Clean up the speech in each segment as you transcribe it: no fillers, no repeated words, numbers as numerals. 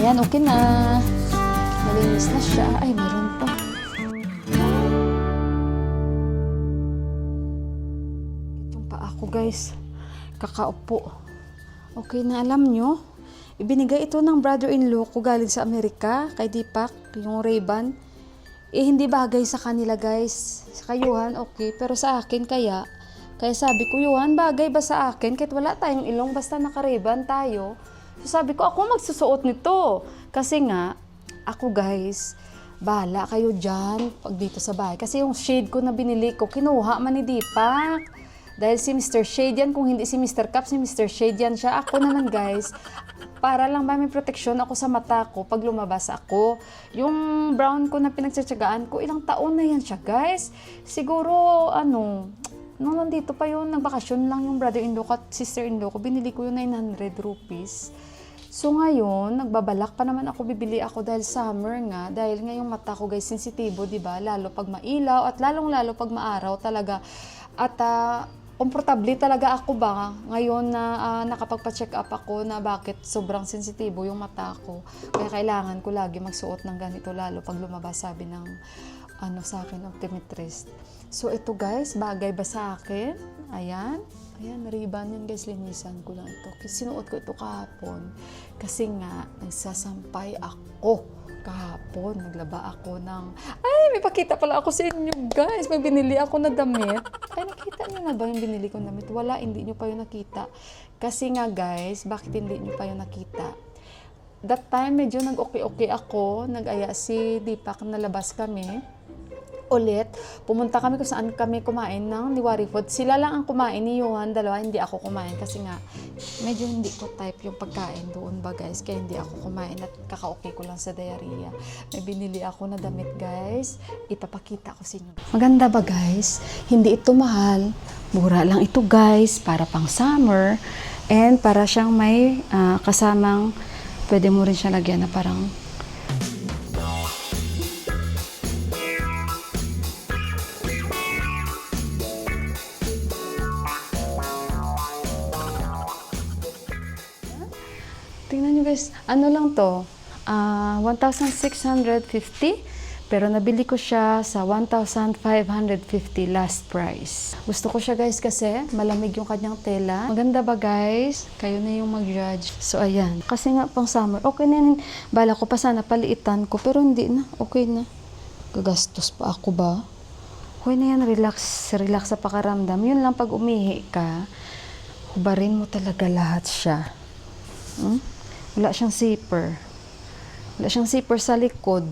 Ayan, okay na. Malinis na siya. Ay, meron pa. Itong pa ako, guys. Kakaupo. Okay na, alam nyo, ibinigay ito ng brother-in-law ko galing sa Amerika, kay Deepak, yung Ray-Ban. Hindi bagay sa kanila, guys. Sa kayuhan, okay. Pero sa akin, kaya sabi ko, Yuhan, bagay ba sa akin? Kahit wala tayong ilong, basta naka-Ray-Ban tayo. So sabi ko, ako magsusuot nito. Kasi nga, ako, guys, bahala kayo dyan pag dito sa bahay. Kasi yung shade ko na binili ko, kinuha man ni Deepak. Dahil si Mr. Shade yan, kung hindi si Mr. Cup, si Mr. Shade yan siya. Ako naman, guys, para lang ba may proteksyon ako sa mata ko pag lumabas ako. Yung brown ko na pinagtsatsagaan ko, ilang taon na yan siya, guys. Siguro, nung nandito pa yun, nagbakasyon lang yung brother-in-law ko at sister-in-law ko, binili ko yung 900 rupees. So ngayon, nagbabalak pa naman ako, bibili ako dahil summer nga, dahil ngayong mata ko, guys, sensitibo, diba? Lalo pag mailaw at lalong-lalo pag maaraw talaga. At komportable talaga ako ba ngayon na nakapagpa-check up ako na bakit sobrang sensitibo yung mata ko. Kaya kailangan ko lagi magsuot ng ganito lalo pag lumabas, sabi ng sa akin, optometrist. So ito, guys, bagay ba sa akin? Ayan, Ray-Ban yan, guys, linisan ko lang ito. Sinuot ko ito kahapon kasi nga nagsasampay ako kahapon, naglaba ako ng, may pakita pala ako sa inyo, guys. May binili ako na damit. Ay, nakita niyo na ba yung binili ko na damit? Wala, hindi niyo pa yung nakita. Kasi nga, guys, bakit hindi niyo pa yung nakita? That time, medyo nag-okay-okay ako. Nag-aya si Deepak, nalabas kami. Ulit, pumunta kami kung saan kami kumain ng Niwari Food. Sila lang ang kumain ni Yuhan, dalawa, hindi ako kumain kasi nga medyo hindi ko type yung pagkain doon ba, guys, kaya hindi ako kumain at kaka-okay ko lang sa diarrhea. May binili ako na damit, guys, ipapakita ko sa inyo. Maganda ba, guys? Hindi ito mahal, mura lang ito, guys, para pang summer and para siyang may kasamang, pwede mo rin siya lagyan na parang tingnan nyo, guys, ano lang to, 1,650, pero nabili ko siya sa 1,550 last price. Gusto ko siya, guys, kasi malamig yung kanyang tela. Maganda ba, guys? Kayo na yung mag-judge. So, ayan. Kasi nga pang summer, okay na yan. Bala ko pa sana paliitan ko, pero hindi na. Okay na. Gagastos pa ako ba? Okay na yan, relax sa pakaramdam. Yun lang, pag umihi ka, hubarin mo talaga lahat siya. Wala siyang zipper. Wala siyang zipper sa likod.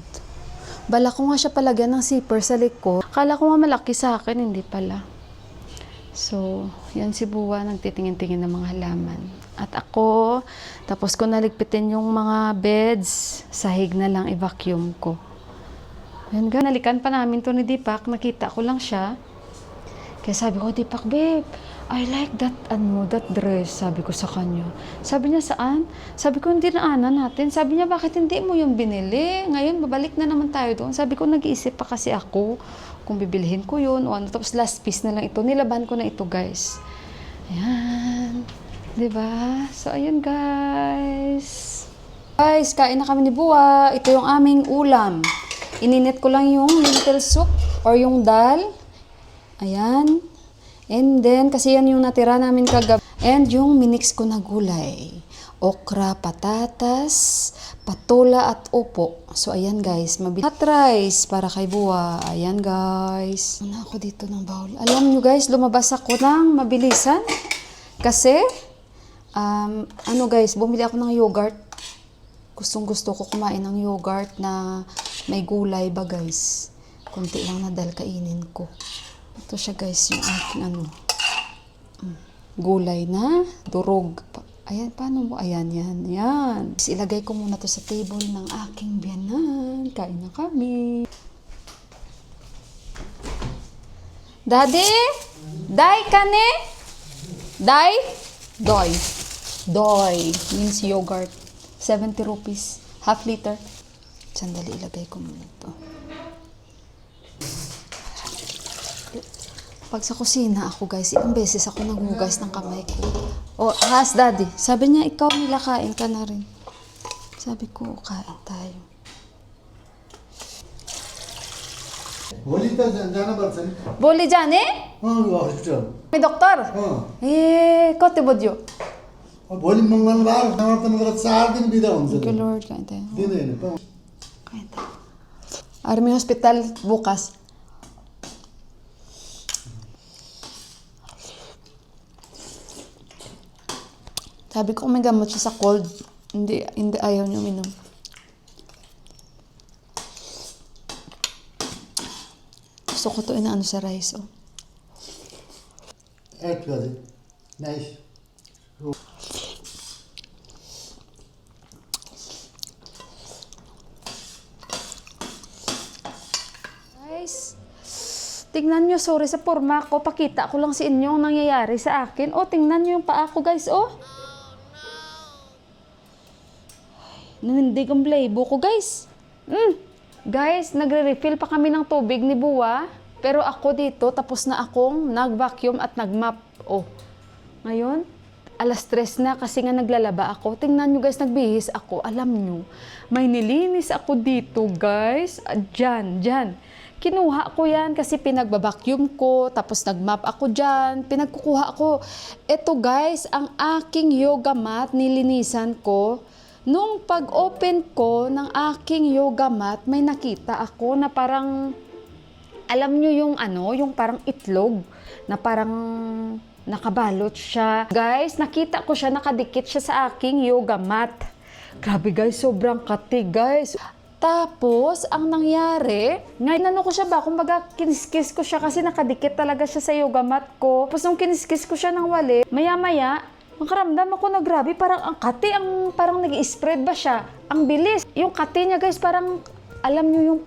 Bala ko nga siya palagyan ng zipper sa likod. Akala ko nga malaki sa akin, hindi pala. So, yan si Buwa, nagtitingin-tingin ng mga halaman. At ako, tapos ko naligpitin yung mga beds, sahig na lang i-vacuum ko. Yan, nalikan pa namin to ni Deepak, nakita ko lang siya. Kaya sabi ko, Deepak, babe, I like that dress, sabi ko sa kanya. Sabi niya, saan? Sabi ko, hindi na natin. Sabi niya, bakit hindi mo yung binili? Ngayon, babalik na naman tayo doon. Sabi ko, nag-iisip pa kasi ako kung bibilihin ko yun o ano. Tapos last piece na lang ito. Nilaban ko na ito, guys. Ayan. Diba? So, ayun, guys. Guys, kain na kami ni Buwa. Ito yung aming ulam. Ininit ko lang yung lentil soup or yung dal. Ayan. And then, kasi yan yung natira namin kagabi. And yung minix ko na gulay. Okra, patatas, patula at upo. So, ayan, guys. Hot rice para kay Buwa. Ayan, guys. Una ako dito ng bowl. Alam nyo, guys, lumabas ako ng mabilisan. Kasi, guys, bumili ako ng yogurt. Gustong-gusto ko kumain ng yogurt na may gulay ba, guys. Kunti lang na dahil kainin ko. Ito siya, guys, yung aking gulay na durog. Ayan, paano mo? Ayan, yan. Ilagay ko muna to sa table ng aking biyanan. Kain na kami. Daddy? Dai kane? Dai? Doy. Means yogurt. 70 rupees. Half liter. Sandali, ilagay ko muna to. Pag sa kusina ako, guys, ilang beses ako naghugas ng kamay ko. Oh, has, Daddy. Sabi niya, ikaw nila kain ka na rin. Sabi ko, kain tayo. भोलि त जानुपर्छ नि बोली जाने हस्पिटल मैं doctor A कति बज्यो भोलि मङ्गलबार नभए त 4 दिन बिदा हुन्छ Good Lord, kain tayo. दिँदैन Kain tayo. Army Hospital bukas. Sabi ko, may gamot siya sa cold. Hindi ayaw niyo minom. Gusto ko to inaano sa rice, oh. एड गरे nice Guys, tingnan nyo, sorry sa forma ko. Pakita ko lang sa inyo ang nangyayari sa akin. Oh, tingnan nyo yung paa ko, guys, oh. Nanindig ang playbo ko, guys. Guys, nagre-refill pa kami ng tubig ni Buwa. Pero ako dito, tapos na akong nag-vacuum at nag-mop. Oh, ngayon, alas 3 na kasi nga naglalaba ako. Tingnan nyo, guys, nagbihis ako. Alam nyo, may nilinis ako dito, guys. Diyan. Kinuha ko yan kasi pinagbabacuum ko, tapos nag-mop ako dyan. Pinagkukuha ko. Ito, guys, ang aking yoga mat, nilinisan ko. Nung pag-open ko ng aking yoga mat, may nakita ako na parang, alam nyo yung ano, yung parang itlog, na parang nakabalot siya. Guys, nakita ko siya, nakadikit siya sa aking yoga mat. Grabe guys, sobrang kati guys. Tapos, ang nangyari, ngayon ano ko siya ba, kumbaga kiniskis ko siya kasi nakadikit talaga siya sa yoga mat ko. Tapos nung kiniskis ko siya ng wali, maya-maya, makaramdam ako na grabe, parang ang kati, parang nag-i-spread ba siya? Ang bilis. Yung kati niya guys, parang, alam nyo yung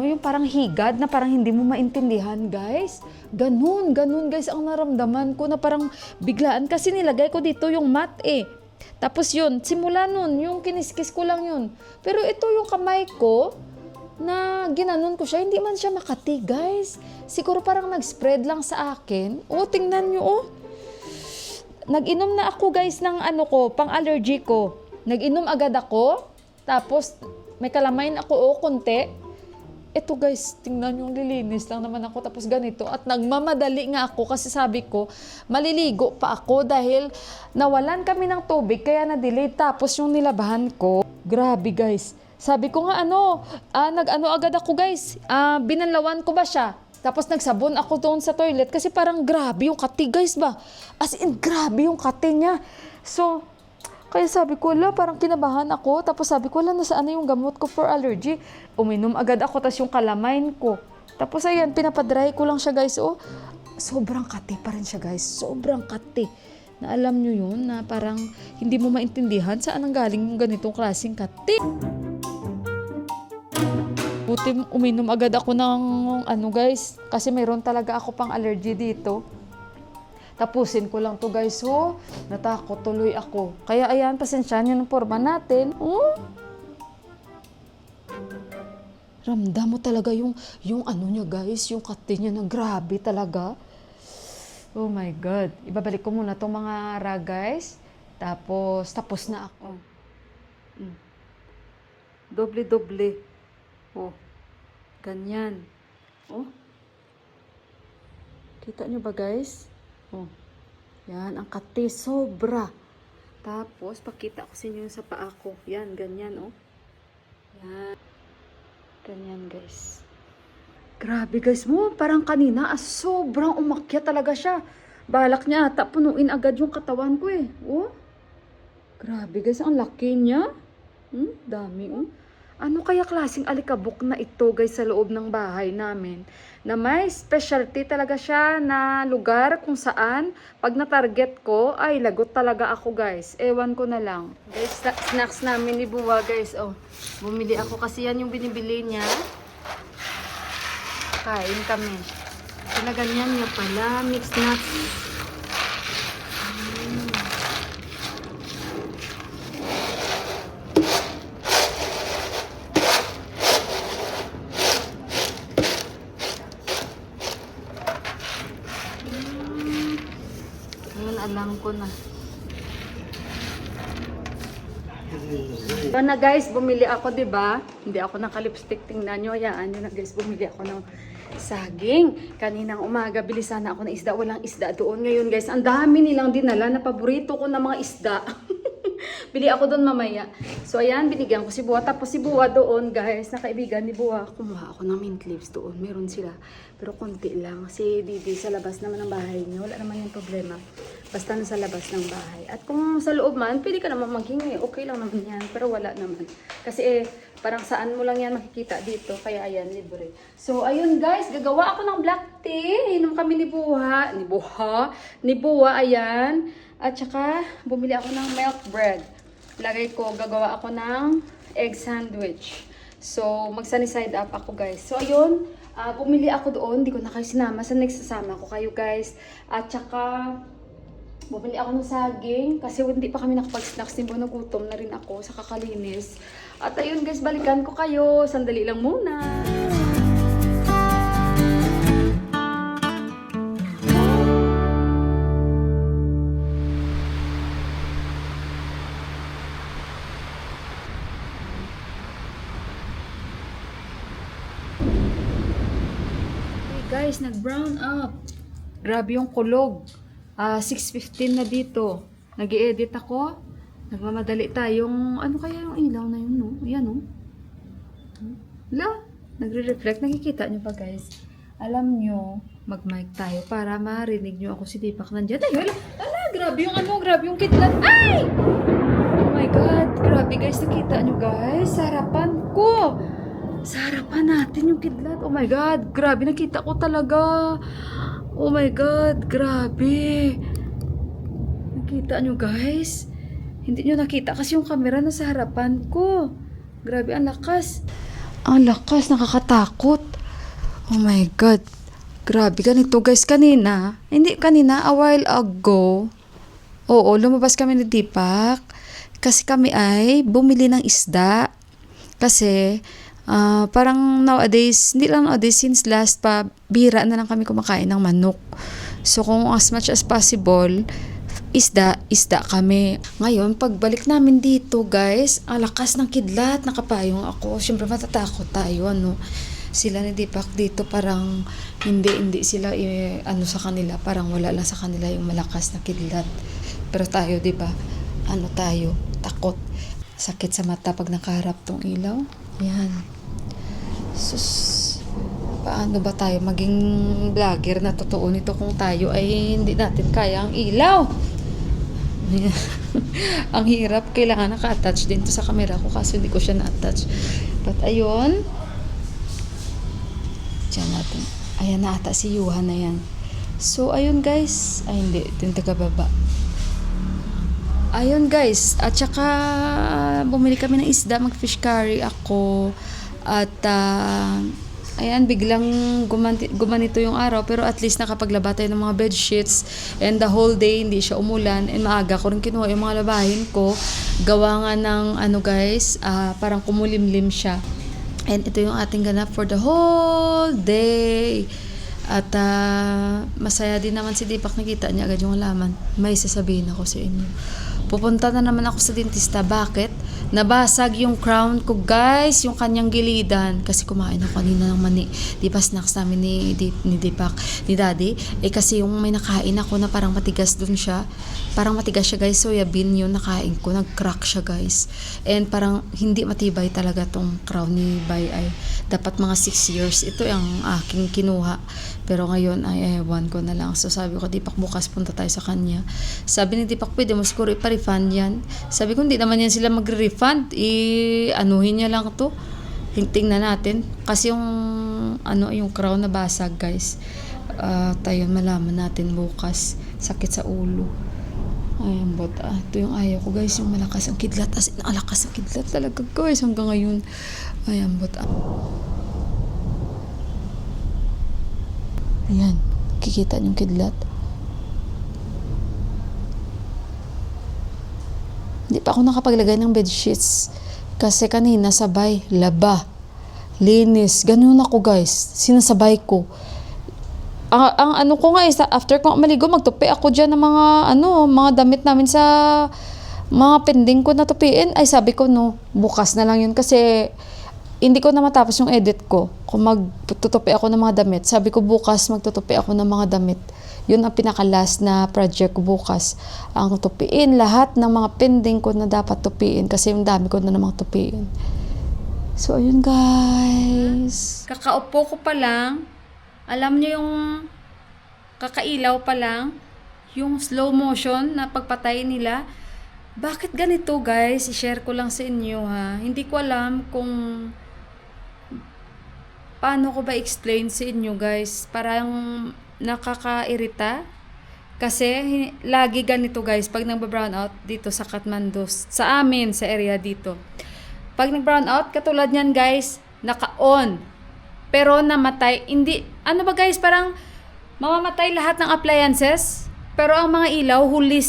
yung parang higad na parang hindi mo maintindihan guys. Ganun guys ang naramdaman ko na parang biglaan kasi nilagay ko dito yung mat eh. Tapos yun, simula nun, yung kiniskis ko lang yun. Pero ito yung kamay ko, na ginanon ko siya, hindi man siya makati guys. Siguro parang nag-spread lang sa akin. Oh, tingnan nyo oh. Nag-inom na ako guys ng pang-allergy ko. Nag-inom agad ako. Tapos may kalamain ako konti. Ito guys, tingnan yung lilinis lang naman ako. Tapos ganito. At nagmamadali nga ako kasi sabi ko, maliligo pa ako dahil nawalan kami ng tubig kaya na-delay. Tapos yung nilabahan ko, grabe guys. Sabi ko nga agad ako guys. Binanlawan ko ba siya? Tapos nagsabon ako doon sa toilet kasi parang grabe yung kati guys ba. As in, grabe yung kati niya. So, kaya sabi ko, parang kinabahan ako. Tapos sabi ko, nasaan na yung gamot ko for allergy? Uminom agad ako, tas yung kalamain ko. Tapos ayan, pinapadry ko lang siya guys. Oh, sobrang kati pa rin siya guys. Sobrang kati. Na alam nyo yun, na parang hindi mo maintindihan saan ang galing yung ganitong klaseng kati. Buti uminom agad ako ng guys, kasi mayroon talaga ako pang allergy dito. Tapusin ko lang to guys, oh. Natakot tuloy ako. Kaya ayan, pasensyahan yun ang forma natin. Oh. Ramdam mo talaga yung niya guys, yung kati niya na grabe talaga. Oh my God. Ibabalik ko muna tong mga ra guys. Tapos na ako. Doble-doble. Oh, ganyan. Oh. Kita nyo ba guys? Oh. Yan, ang kati, sobra. Tapos, pakita ko sa inyo yung sa paa ko. Yan, ganyan, oh. Yan. Ganyan, guys. Grabe, guys mo. Parang kanina, sobrang umakyat talaga siya. Balak niya ata, punuin agad yung katawan ko, eh. Oh. Grabe, guys. Ang laki niya. Dami, oh. Ano kaya klaseng alikabok na ito guys sa loob ng bahay namin? Na may specialty talaga siya na lugar kung saan pag na-target ko, ay lagot talaga ako guys. Ewan ko na lang. Guys, snacks namin ni Buwa guys. Oh, bumili ako kasi yan yung binibili niya. Kain kami. Pinaganyan niya pala. Mixed nuts. Alam ko na. Ito na guys, bumili ako, 'di ba? Hindi ako naka-lipstick, tingnan nyo. Hayaan nyo na guys, bumili ako ng saging. Kaninang umaga, bili sana ako ng isda. Walang isda doon. Ngayon guys, ang dami nilang dinala na paborito ko na mga isda. Bili ako doon mamaya. So ayan, binigyan ko si Buwa. Tapos si Buwa doon guys, na kaibigan ni Buwa. Kumuha ako ng mint leaves doon. Meron sila. Pero konti lang. Si Didi sa labas naman ng bahay niya. Wala naman yung problema. Basta nasa labas ng bahay. At kung sa loob man, pwede ka naman maghingi. Okay lang naman yan. Pero wala naman. Kasi parang saan mo lang yan makikita dito. Kaya ayan, libre. So ayun guys, gagawa ako ng black tea. Inom kami ni Buwa. Ni Buwa, ayan. At saka, bumili ako ng milk bread. Lagay ko, gagawa ako ng egg sandwich. So, mag-sunny side up ako guys. So, ayun, bumili ako doon. Hindi ko na kayo sinama. Sa next sasama ko kayo guys. At saka, bumili ako ng saging. Kasi hindi pa kami nakapag-snacks. Hindi nagutom na rin ako sa kakalinis. At ayun guys, balikan ko kayo. Sandali lang muna. Guys, nag-brown up. Grabe yung kulog. 6:15 na dito. Nag-i-edit ako. Nagmamadali tayong, ano kaya yung ilaw na yun, no? Ayan, no? Hala, nagre-reflect. Nakikita nyo ba, guys? Alam nyo, mag-mic tayo para marinig nyo ako si Deepak nandyan. Ay, hala, grabe yung ano, grabe yung kidlat. Ay! Oh my God, grabe guys, nakita nyo guys, sa harapan ko. Sa harapan natin yung kidlat. Oh my God, grabe, nakita ko talaga. Oh my God, grabe. Nakita nyo guys? Hindi nyo nakita kasi yung camera nasa harapan ko. Grabe, ang lakas. Ang lakas, nakakatakot. Oh my God. Grabe, ganito guys, kanina. Hindi kanina, a while ago. Oo, lumabas kami ni Deepak. Kasi kami ay bumili ng isda. Kasi, parang nowadays, hindi lang nowadays, since last pa, bihira na lang kami kumakain ng manok. So, kung as much as possible, isda kami. Ngayon, pagbalik namin dito, guys, ang lakas ng kidlat, nakapayong ako. Siyempre, matatakot tayo, ano. Sila ni Deepak dito, parang hindi sila, ano sa kanila, parang wala lang sa kanila yung malakas na kidlat. Pero tayo, di ba, ano tayo, takot. Sakit sa mata pag nakaharap tong ilaw. Yan. Sus, paano ba tayo maging vlogger na totoo nito kung tayo ay hindi natin kaya ang ilaw? Ang hirap, kailangan naka-attach din to sa camera ko kasi hindi ko siya na-attach. But ayun, diyan natin. Ayan na ata si Yuhan na yan. So ayun guys, ay hindi, ito yung taga-baba. Ayun guys, at saka bumili kami ng isda, mag-fish curry ako. At ayan, biglang gumanito yung araw, pero at least nakapaglaba tayo ng mga bedsheets. And the whole day, hindi siya umulan. And maaga ko rin kinuha yung mga labahin ko. Gawa nga ng ano guys, parang kumulimlim siya. And ito yung ating ganap for the whole day. At masaya din naman si Deepak, nakita niya agad yung halaman. May sasabihin ako sa inyo. Pupunta na naman ako sa dentista. Bakit? Nabasag yung crown ko guys, yung kanyang gilidan. Kasi kumain ako kanina ng mani. Di ba snacks namin ni Deepak, ni Daddy? Kasi yung may nakain ako na parang matigas dun siya. Parang matigas siya guys, soya bean yun nakain ko. Nag-crack siya guys. And parang hindi matibay talaga tong crown ni Bay ay. Dapat mga 6 years. Ito yung aking kinuha. Pero ngayon ay ewan ko na lang. So sabi ko, Deepak, bukas punta tayo sa kanya. Sabi ni Deepak, pwede mo siguro ipa-refund yan. Sabi ko, hindi naman yan sila magre-refund. Anuhin niya lang to. Tingnan natin. Kasi yung yung crown na basag guys. Tayo malaman natin bukas. Sakit sa ulo. Ayan, but ito yung ayaw ko guys, yung malakas ang kidlat. As in, alakas ang kidlat talaga guys hanggang ngayon. Ayan, but ayan, kikita yung kidlat. Hindi pa ako nakapaglagay ng bedsheets. Kasi kanina sabay, laba, linis, ganun ako guys. Sinasabay ko. Ang ano ko nga is, after ko maligo, magtupi ako dyan ng mga, mga damit namin sa mga pending ko na tupiin, ay sabi ko no, bukas na lang yun kasi hindi ko na matapos yung edit ko. Kung magtutupi ako ng mga damit, sabi ko bukas magtutupi ako ng mga damit. Yun ang pinaka-last na project ko bukas. Ang tupiin, lahat ng mga pending ko na dapat tupiin kasi yung dami ko na namang tupiin. So, ayun guys. Kakaupo ko pa lang. Alam nyo yung kakailaw pa lang. Yung slow motion na pagpatay nila. Bakit ganito guys? I-share ko lang sa inyo ha. Hindi ko alam kung paano ko ba explain sa inyo guys. Parang nakakairita. Kasi lagi ganito guys. Pag nagba-brown out dito sa Kathmandu. Sa amin, sa area dito. Pag nag-brown out, katulad niyan guys, naka-on. Pero namatay. Hindi, ano ba guys, parang mamamatay lahat ng appliances. Pero ang mga ilaw, huli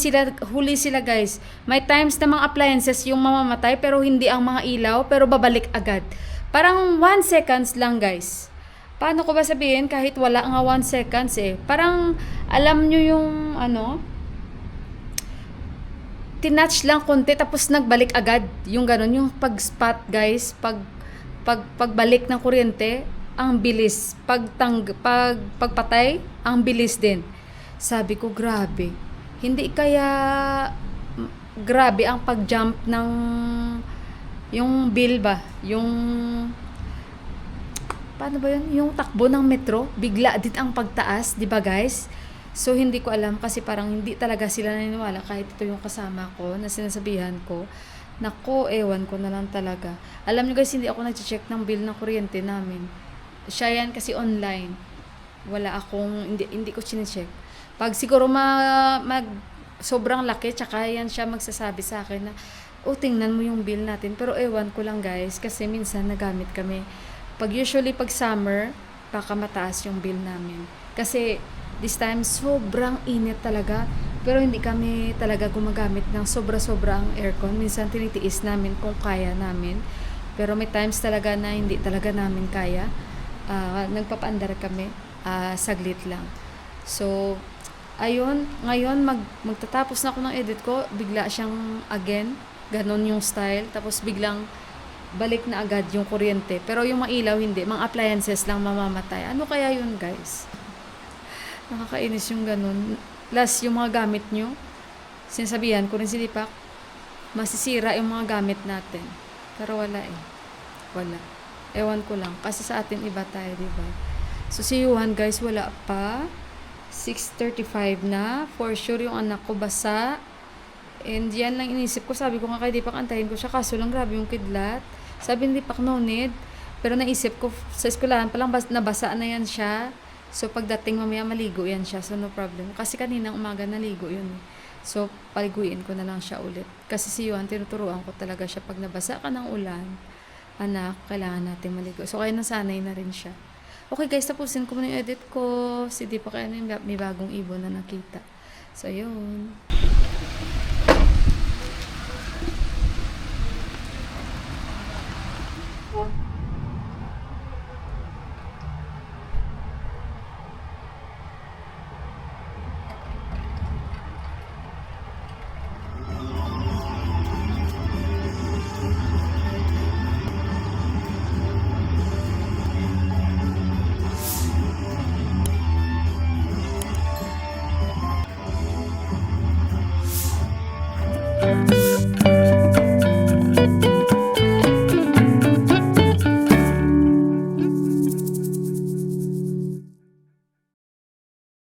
sila guys. May times na mga appliances yung mamamatay, pero hindi ang mga ilaw, pero babalik agad. Parang 1 seconds lang guys. Paano ko ba sabihin kahit wala nga 1 seconds eh. Parang alam nyo yung tinatch lang konti tapos nagbalik agad. Yung ganun, yung pag-spot guys, pagbalik ng kuryente, ang bilis. Pagpatay, ang bilis din. Sabi ko, grabe. Hindi kaya grabe ang pag-jump ng yung bill ba? Yung paano ba yun? Yung takbo ng metro, bigla din ang pagtaas, di ba guys? So, hindi ko alam kasi parang hindi talaga sila naniniwala kahit ito yung kasama ko na sinasabihan ko. Nako, ewan ko na lang talaga. Alam nyo guys, hindi ako nag-check ng bill ng kuryente namin. Siya yan kasi online. Wala akong, hindi ko chinecheck. Pag siguro sobrang laki, tsaka yan siya magsasabi sa akin na, tingnan mo yung bill natin. Pero ewan ko lang guys, kasi minsan nagamit kami. Usually pag summer, baka mataas yung bill namin. Kasi this time, sobrang init talaga. Pero hindi kami talaga gumagamit ng sobra-sobra ang aircon. Minsan tinitiis namin kung kaya namin. Pero may times talaga na hindi talaga namin kaya. Nagpapaandar kami. Saglit lang. So, ayun. Ngayon, magtatapos na ako ng edit ko. Bigla siyang again. Ganon yung style. Tapos biglang balik na agad yung kuryente. Pero yung mga ilaw, hindi. Mga appliances lang mamamatay. Ano kaya yun, guys? Nakakainis yung ganun. Plus, yung mga gamit nyo, sinasabihan ko rin si Dipak, masisira yung mga gamit natin. Pero wala eh. Wala. Ewan ko lang. Kasi sa atin iba tayo, diba? So, si Yuhan, guys, wala pa. 6:35 na. For sure, yung anak ko basa. And yan lang inisip ko. Sabi ko nga kay Dipak, antayin ko siya. Kaso lang, grabe yung kidlat. Sabi ni Dipak, no need. Pero naisip ko, sa eskwelahan pa lang, nabasa na yan siya. So, pagdating mamaya maligo yan siya. So, no problem. Kasi kaninang umaga naligo yun. So, paliguin ko na lang siya ulit. Kasi si Yuan, tinuturuan ko talaga siya. Pag nabasa ka ng ulan, anak, kailangan natin maligo. So, kaya nasanay na rin siya. Okay guys, tapusin ko muna yung edit ko. Si Dipak, may bagong ibon na nakita. So, yun.